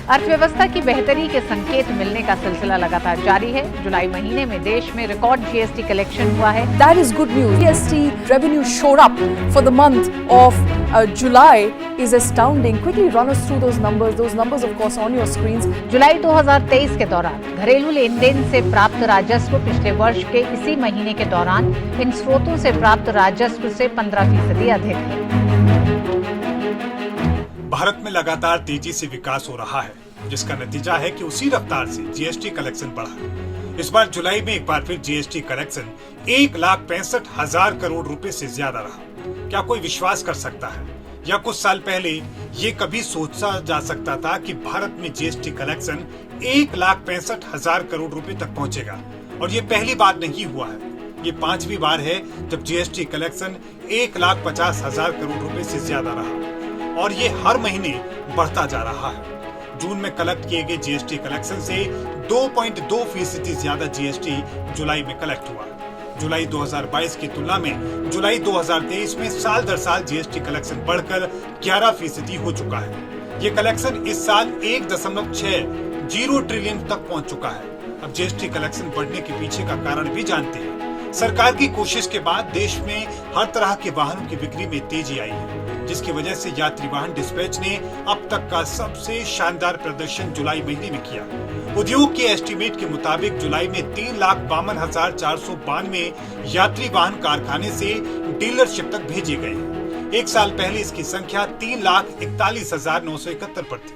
अर्थव्यवस्था की बेहतरी के संकेत मिलने का सिलसिला लगातार जारी है। जुलाई महीने में देश में रिकॉर्ड जीएसटी कलेक्शन हुआ है। That is good news. GST revenue showed up for the month of July is astounding. Quickly run us through those numbers. Those numbers, of course, on your screens. जुलाई 2023 के दौरान घरेलू लेन then से प्राप्त राजस्व पिछले वर्ष के इसी महीने के दौरान इन स्रोतों से प्राप्त राजस्व से 15% अधिक है। भारत में लगातार तेजी से विकास हो रहा है, जिसका नतीजा है कि उसी रफ्तार से जीएसटी कलेक्शन बढ़ा। इस बार जुलाई में एक बार फिर जीएसटी कलेक्शन 1,65,000 करोड़ रुपए से ज्यादा रहा। क्या कोई विश्वास कर सकता है या कुछ साल पहले ये कभी सोचा जा सकता था कि भारत में जीएसटी कलेक्शन 1,65,000 करोड़ रुपए तक पहुंचेगा? और ये पहली बार नहीं हुआ है, ये 5वीं बार है जब जीएसटी कलेक्शन 1,50,000 करोड़ रुपए से ज्यादा रहा और ये हर महीने बढ़ता जा रहा है। जून में कलेक्ट किए गए जीएसटी कलेक्शन से 2.2% ज्यादा जीएसटी जुलाई में कलेक्ट हुआ। जुलाई 2022 की तुलना में जुलाई 2023 में साल दर साल जीएसटी कलेक्शन बढ़कर 11% हो चुका है। ये कलेक्शन इस साल 1.60 ट्रिलियन तक पहुंच चुका है। अब जीएसटी कलेक्शन बढ़ने के पीछे का कारण भी जानते हैं। सरकार की कोशिश के बाद देश में हर तरह के वाहनों की बिक्री में तेजी आई है, जिसकी वजह से यात्री वाहन डिस्पैच ने अब तक का सबसे शानदार प्रदर्शन जुलाई महीने में किया। उद्योग के एस्टीमेट के मुताबिक जुलाई में 3,52,492 यात्री वाहन कारखाने से डीलरशिप तक भेजे गए। एक साल पहले इसकी संख्या 3,41,971 पर थी,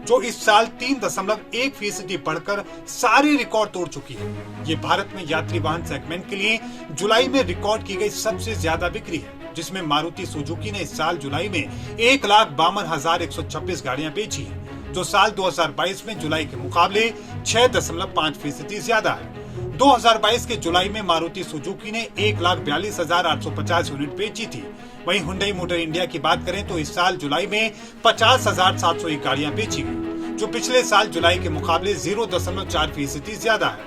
जो इस साल 3.1% बढ़कर सारे रिकॉर्ड तोड़ चुकी है। ये भारत में यात्री वाहन सेगमेंट के लिए जुलाई में रिकॉर्ड की गई सबसे ज्यादा बिक्री है, जिसमें मारुति सुजुकी ने इस साल जुलाई में 1,52,126 गाड़ियां बेची है, जो साल 2022 में जुलाई के मुकाबले 6.5% ज्यादा है। 2022 के जुलाई में मारुति सुजुकी ने 1,42,850 यूनिट बेची थी। वहीं हुंडई मोटर इंडिया की बात करें तो इस साल जुलाई में 50,701 गाड़ियां बेची गई, जो पिछले साल जुलाई के मुकाबले 0.4% ज्यादा है।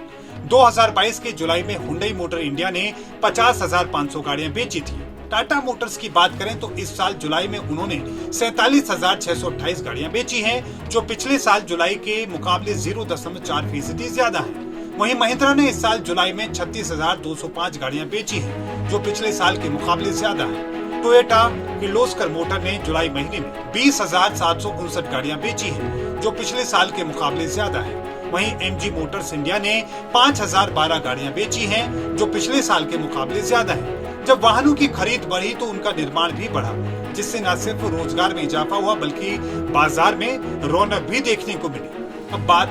2022 के जुलाई में हुंडई मोटर इंडिया ने 50,500 गाड़ियां बेची थी। टाटा मोटर्स की बात करें तो इस साल जुलाई में उन्होंने 47,628 गाड़ियां बेची हैं, जो पिछले साल जुलाई के मुकाबले 0.4% ज्यादा है। वहीं महिंद्रा ने इस साल जुलाई में 36,205 गाड़ियां बेची हैं, जो पिछले साल के मुकाबले ज्यादा है। टोयोटा किर्लोस्कर मोटर ने जुलाई महीने में 20,759 गाड़ियां बेची हैं, जो पिछले साल के मुकाबले ज्यादा है। वहीं एमजी मोटर्स इंडिया ने 5,012 गाड़ियां बेची हैं, जो पिछले साल के मुकाबले ज्यादा है। जब वाहनों की खरीद बढ़ी तो उनका निर्माण भी बढ़ा, जिससे न सिर्फ रोजगार में इजाफा हुआ बल्कि बाजार में रौनक भी देखने को मिली। अब बात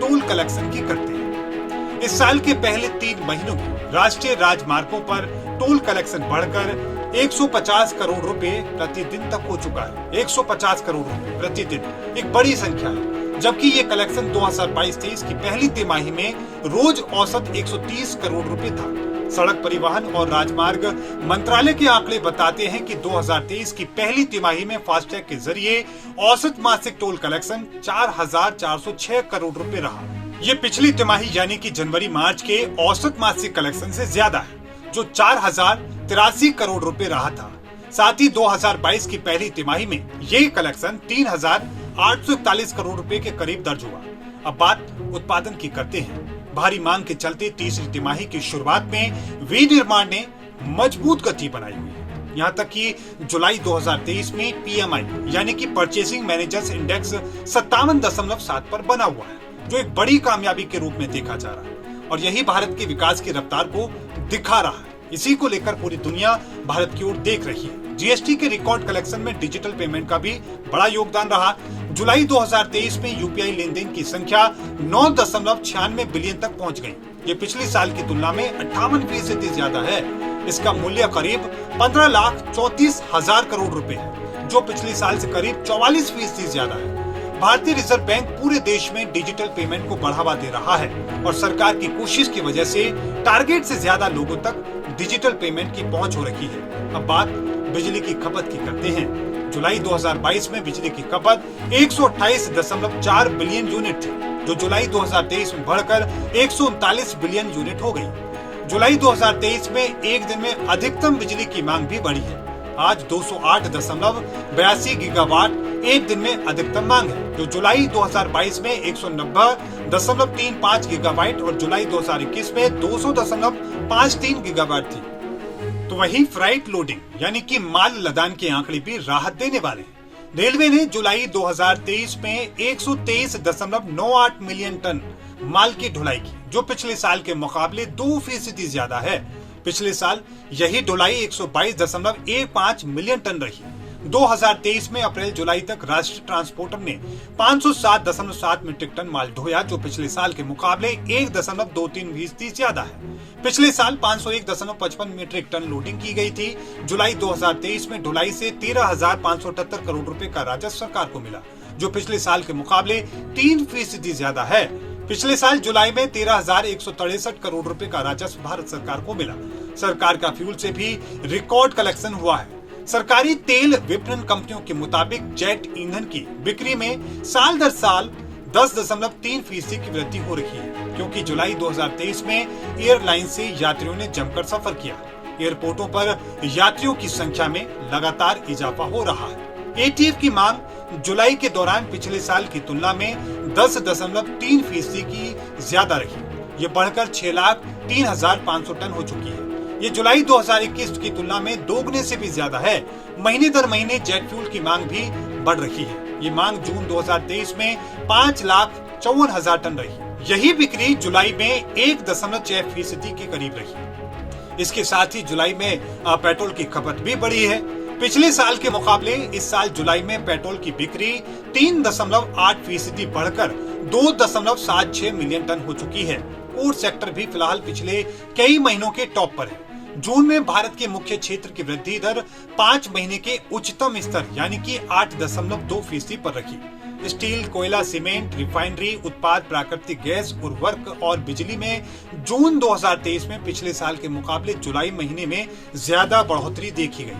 टोल कलेक्शन की करते हैं। इस साल के पहले 3 महीनों में राष्ट्रीय राजमार्गों पर टोल कलेक्शन बढ़कर 150 करोड़ रुपए प्रतिदिन तक हो चुका है। 150 करोड़ रुपए प्रतिदिन एक बड़ी संख्या है, जबकि ये कलेक्शन 2022-23 की पहली तिमाही में रोज औसत 130 करोड़ रुपए था। सड़क परिवहन और राजमार्ग मंत्रालय के आंकड़े बताते हैं कि 2023 की पहली तिमाही में फास्टैग के जरिए औसत मासिक टोल कलेक्शन 4,406 करोड़ रुपए रहा। ये पिछली तिमाही यानी कि जनवरी मार्च के औसत मासिक कलेक्शन से ज्यादा है, जो 4,083 करोड़ रुपए रहा था। साथ ही 2022 की पहली तिमाही में ये कलेक्शन 3,841 करोड़ रुपए के करीब दर्ज हुआ। अब बात उत्पादन की करते हैं। भारी मांग के चलते तीसरी तिमाही की शुरुआत में विनिर्माण ने मजबूत गति बनाई हुई है। यहाँ तक कि जुलाई 2023 में पीएमआई यानी कि परचेसिंग मैनेजर्स इंडेक्स 57.7 पर बना हुआ है, जो एक बड़ी कामयाबी के रूप में देखा जा रहा है और यही भारत के विकास की रफ्तार को दिखा रहा है। इसी को लेकर पूरी दुनिया भारत की ओर देख रही है। जीएसटी के रिकॉर्ड कलेक्शन में डिजिटल पेमेंट का भी बड़ा योगदान रहा। जुलाई 2023 में यूपीआई लेन देन की संख्या 9.96 बिलियन तक पहुंच गई। ये पिछले साल की तुलना में 58% ज्यादा है। इसका मूल्य करीब 15,34,000 करोड़ रुपए है, जो पिछले साल से करीब 44% ज्यादा है। भारतीय रिजर्व बैंक पूरे देश में डिजिटल पेमेंट को बढ़ावा दे रहा है और सरकार की कोशिश की वजह से टारगेट से ज्यादा लोगों तक डिजिटल पेमेंट की पहुंच हो रही है। अब बात बिजली की खपत की करते हैं। जुलाई 2022 में बिजली की खपत 128.4 बिलियन यूनिट थी, जो जुलाई 2023 में बढ़कर 139 बिलियन यूनिट हो गई। जुलाई 2023 में एक दिन में अधिकतम बिजली की मांग भी बढ़ी है। आज 208.82 गीगावाट एक दिन में अधिकतम मांग है, जो जुलाई 2022 में 190.35 गीगावाट और जुलाई 2021 में 200.53 गीगावाट थी। तो वही फ्राइट लोडिंग यानी कि माल लदान के आंकड़े भी राहत देने वाले हैं। रेलवे ने जुलाई 2023 में 123.98 मिलियन टन माल की ढुलाई की, जो पिछले साल के मुकाबले 2% ज्यादा है। पिछले साल यही ढुलाई 122.15 मिलियन टन रही। 2023 में अप्रैल जुलाई तक राष्ट्रीय ट्रांसपोर्टर ने 507.7 मीट्रिक टन माल ढोया, जो पिछले साल के मुकाबले 1.23% ज्यादा है। पिछले साल 501.55 मीट्रिक टन लोडिंग की गई थी। जुलाई 2023 में ढुलाई से 13,578 करोड़ रुपए का राजस्व सरकार को मिला, जो पिछले साल के मुकाबले 3% ज्यादा है। पिछले साल जुलाई में 13,163 करोड़ रुपए का राजस्व भारत सरकार को मिला। सरकार का फ्यूल से भी रिकॉर्ड कलेक्शन हुआ है। सरकारी तेल विपणन कंपनियों के मुताबिक जेट ईंधन की बिक्री में साल दर साल 10.3% की वृद्धि हो रही है, क्योंकि जुलाई 2023 में एयरलाइन से यात्रियों ने जमकर सफर किया। एयरपोर्टों पर यात्रियों की संख्या में लगातार इजाफा हो रहा है। एटीएफ की मांग जुलाई के दौरान पिछले साल की तुलना में 10.3% की ज्यादा रही। ये बढ़कर 6,03,500 टन हो चुकी है। ये जुलाई 2021 की तुलना में दोगुने से भी ज्यादा है। महीने दर महीने जेट फ्यूल की मांग भी बढ़ रही है। ये मांग जून 2023 में 5,54,000 टन रही। यही बिक्री जुलाई में 1.6% के करीब रही। इसके साथ ही जुलाई में पेट्रोल की खपत भी बढ़ी है। पिछले साल के मुकाबले इस साल जुलाई में पेट्रोल की बिक्री 3.8% बढ़कर 2.76 मिलियन टन हो चुकी है। फूड सेक्टर भी फिलहाल पिछले कई महीनों के टॉप पर है। जून में भारत के मुख्य क्षेत्र की वृद्धि दर 5 महीने के उच्चतम स्तर यानी कि 8.2% पर रखी। स्टील, कोयला, सीमेंट, रिफाइनरी उत्पाद, प्राकृतिक गैस, उर्वरक और बिजली में जून 2023 में पिछले साल के मुकाबले जुलाई महीने में ज्यादा बढ़ोतरी देखी गई।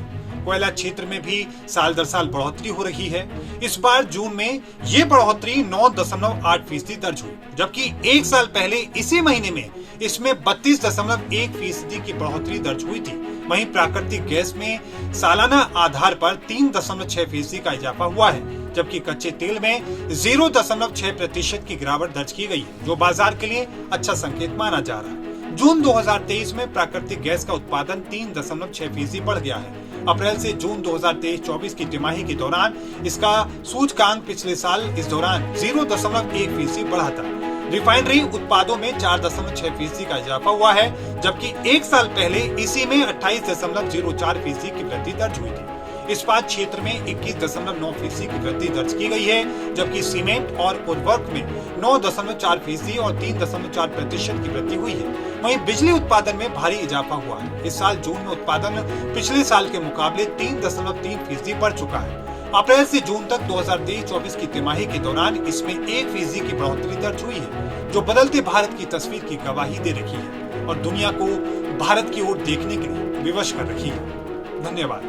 कोयला क्षेत्र में भी साल दर साल बढ़ोतरी हो रही है। इस बार जून में ये बढ़ोतरी 9.8% दर्ज हुई, जबकि एक साल पहले इसी महीने में इसमें 32.1% की बढ़ोतरी दर्ज हुई थी। वहीं प्राकृतिक गैस में सालाना आधार पर 3.6% का इजाफा हुआ है, जबकि कच्चे तेल में 0.6% की गिरावट दर्ज की गई है, जो बाजार के लिए अच्छा संकेत माना जा रहा है। जून 2023 में प्राकृतिक गैस का उत्पादन 3.6% बढ़ गया है। अप्रैल से जून 2023-24 की तिमाही के दौरान इसका सूचकांक पिछले साल इस दौरान 0.1% बढ़ा था। रिफाइनरी उत्पादों में 4.6% का इजाफा हुआ है, जबकि एक साल पहले इसी में 28.04% की वृद्धि दर्ज हुई थी। इस्पात क्षेत्र में 21.9% की वृद्धि दर्ज की गई है, जबकि सीमेंट और उर्वरक में 9.4% और 3.4% की वृद्धि हुई है। वहीं बिजली उत्पादन में भारी इजाफा हुआ है। इस साल जून में उत्पादन पिछले साल के मुकाबले 3.3% बढ़ चुका है। अप्रैल से जून तक 2023-24 की तिमाही के दौरान इसमें 1% की बढ़ोतरी दर्ज हुई है, जो बदलते भारत की तस्वीर की गवाही दे रही है और दुनिया को भारत की ओर देखने के लिए विवश कर रही है। धन्यवाद।